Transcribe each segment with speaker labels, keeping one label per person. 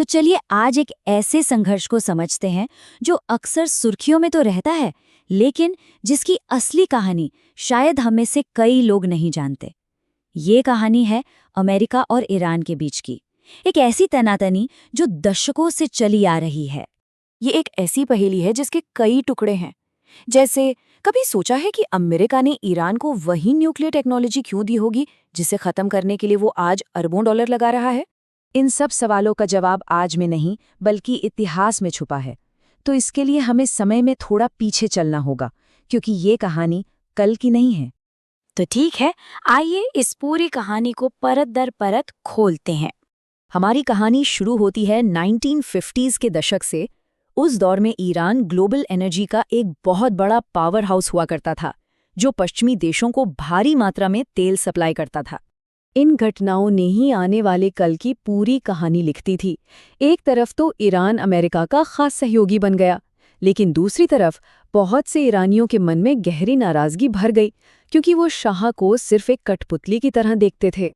Speaker 1: तो चलिए आज एक ऐसे संघर्ष को समझते हैं जो अक्सर सुर्खियों में तो रहता है, लेकिन जिसकी असली कहानी शायद हम में से कई लोग नहीं जानते। ये कहानी है अमेरिका और ईरान के बीच की, एक ऐसी तनातनी जो दशकों से चली आ रही है।
Speaker 2: ये एक ऐसी पहेली है जिसके कई टुकड़े हैं। जैसे कभी सोचा है कि अमेरिका ने ईरान को वही न्यूक्लियर टेक्नोलॉजी क्यों दी होगी जिसे खत्म करने के लिए वो आज अरबों डॉलर लगा रहा है? इन सब सवालों का जवाब आज में नहीं बल्कि इतिहास में छुपा है। तो इसके लिए हमें समय में थोड़ा पीछे चलना होगा, क्योंकि ये कहानी कल की नहीं है।
Speaker 1: तो ठीक है, आइए इस पूरी कहानी को परत दर परत खोलते हैं।
Speaker 2: हमारी कहानी शुरू होती है 1950s के दशक से। उस दौर में ईरान ग्लोबल एनर्जी का एक बहुत बड़ा पावर हाउस हुआ करता था, जो पश्चिमी देशों को भारी मात्रा में तेल सप्लाई करता था। इन घटनाओं ने ही आने वाले कल की पूरी कहानी लिखती थी। एक तरफ तो ईरान अमेरिका का खास सहयोगी बन गया, लेकिन दूसरी तरफ बहुत से ईरानियों के मन में गहरी नाराजगी भर गई, क्योंकि वो शाह को सिर्फ एक कठपुतली की तरह देखते थे।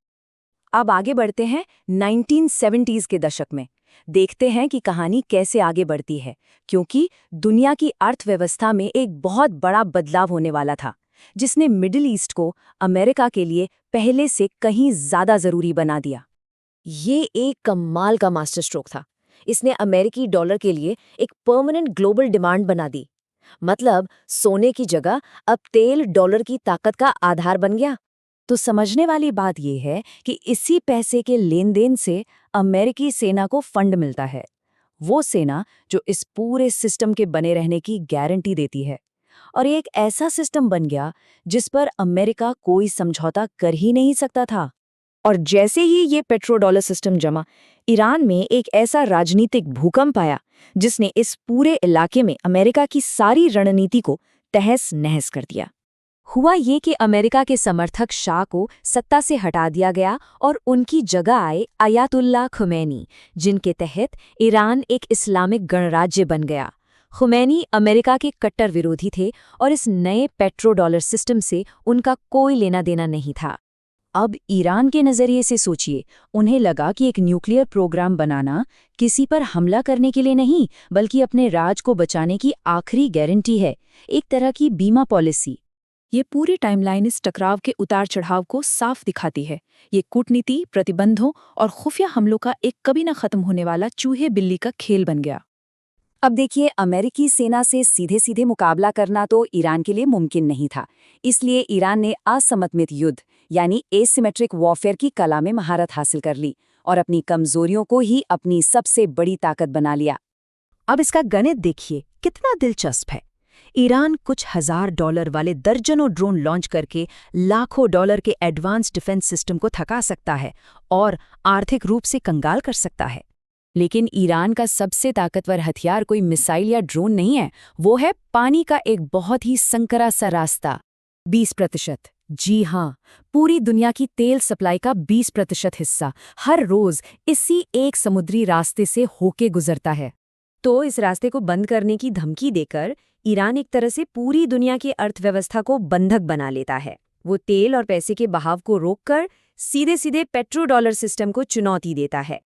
Speaker 2: अब आगे बढ़ते हैं 1970s के दशक में। देखते हैं कि कहानी कैसे आगे बढ़ती है, क्योंकि दुनिया की अर्थव्यवस्था में एक बहुत बड़ा बदलाव होने वाला था, जिसने मिडिल ईस्ट को अमेरिका के लिए पहले से कहीं ज्यादा जरूरी बना दिया। ये एक कमाल का मास्टर स्ट्रोक था। इसने अमेरिकी डॉलर के लिए एक परमानेंट ग्लोबल डिमांड बना दी। मतलब सोने की जगह अब तेल डॉलर की ताकत का आधार बन गया। तो समझने वाली बात यह है कि इसी पैसे के लेन देन से अमेरिकी सेना को फंड मिलता है, वो सेना जो इस पूरे सिस्टम के बने रहने की गारंटी देती है। और ये एक ऐसा सिस्टम बन गया जिस पर अमेरिका कोई समझौता कर ही नहीं सकता था। और जैसे ही ये पेट्रो डॉलर सिस्टम जमा, ईरान में एक ऐसा राजनीतिक भूकंप आया जिसने इस पूरे इलाके में अमेरिका की सारी रणनीति को तहस नहस कर दिया। हुआ ये कि अमेरिका के समर्थक शाह को सत्ता से हटा दिया गया और उनकी जगह आए अयातुल्ला खुमैनी, जिनके तहत ईरान एक इस्लामिक गणराज्य बन गया। खुमैनी अमेरिका के कट्टर विरोधी थे और इस नए पेट्रो डॉलर सिस्टम से उनका कोई लेना देना नहीं था। अब ईरान के नज़रिए से सोचिए, उन्हें लगा कि एक न्यूक्लियर प्रोग्राम बनाना किसी पर हमला करने के लिए नहीं, बल्कि अपने राज को बचाने की आखिरी गारंटी है, एक तरह की बीमा पॉलिसी। ये पूरी टाइमलाइन इस टकराव के उतार चढ़ाव को साफ दिखाती है। ये कूटनीति, प्रतिबंधों और खुफिया हमलों का एक कभी न खत्म होने वाला चूहे बिल्ली का खेल बन गया। अब देखिए, अमेरिकी सेना से सीधे सीधे मुकाबला करना तो ईरान के लिए मुमकिन नहीं था। इसलिए ईरान ने असममित युद्ध यानी एसिमेट्रिक वॉरफेयर की कला में महारत हासिल कर ली और अपनी कमजोरियों को ही अपनी सबसे बड़ी ताकत बना लिया। अब इसका गणित देखिए कितना दिलचस्प है। ईरान कुछ $1000 वाले दर्जनों ड्रोन लॉन्च करके लाखों डॉलर के एडवांस डिफेंस सिस्टम को थका सकता है और आर्थिक रूप से कंगाल कर सकता है। लेकिन ईरान का सबसे ताकतवर हथियार कोई मिसाइल या ड्रोन नहीं है, वो है पानी का एक बहुत ही संकरा सा रास्ता। 20%। जी हाँ, पूरी दुनिया की तेल सप्लाई का 20% हिस्सा हर रोज इसी एक समुद्री रास्ते से होके गुजरता है। तो इस रास्ते को बंद करने की धमकी देकर ईरान एक तरह से पूरी दुनिया की अर्थव्यवस्था को बंधक बना लेता है। वो तेल और पैसे के बहाव को रोककर सीधे सीधे पेट्रो डॉलर सिस्टम को चुनौती देता है।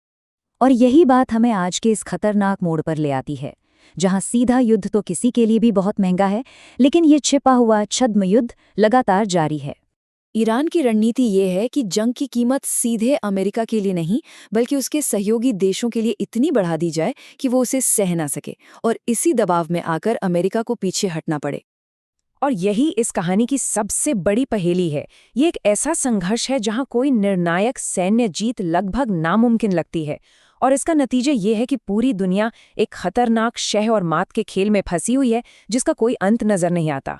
Speaker 2: और यही बात हमें आज के इस खतरनाक मोड़ पर ले आती है, जहां सीधा युद्ध तो किसी के लिए भी बहुत महंगा है, लेकिन ये छिपा हुआ छद्म युद्ध लगातार जारी है। ईरान की रणनीति ये है कि जंग की कीमत सीधे अमेरिका के लिए नहीं, बल्कि उसके सहयोगी देशों के लिए इतनी बढ़ा दी जाए कि वो उसे सह ना सके और इसी दबाव में आकर अमेरिका को पीछे हटना पड़े। और यही इस कहानी की सबसे बड़ी पहेली है। ये एक ऐसा संघर्ष है जहां कोई निर्णायक सैन्य जीत लगभग नामुमकिन लगती है, और इसका नतीजा ये है कि पूरी दुनिया एक खतरनाक शह और मात के खेल में फंसी हुई है, जिसका कोई अंत नजर नहीं आता।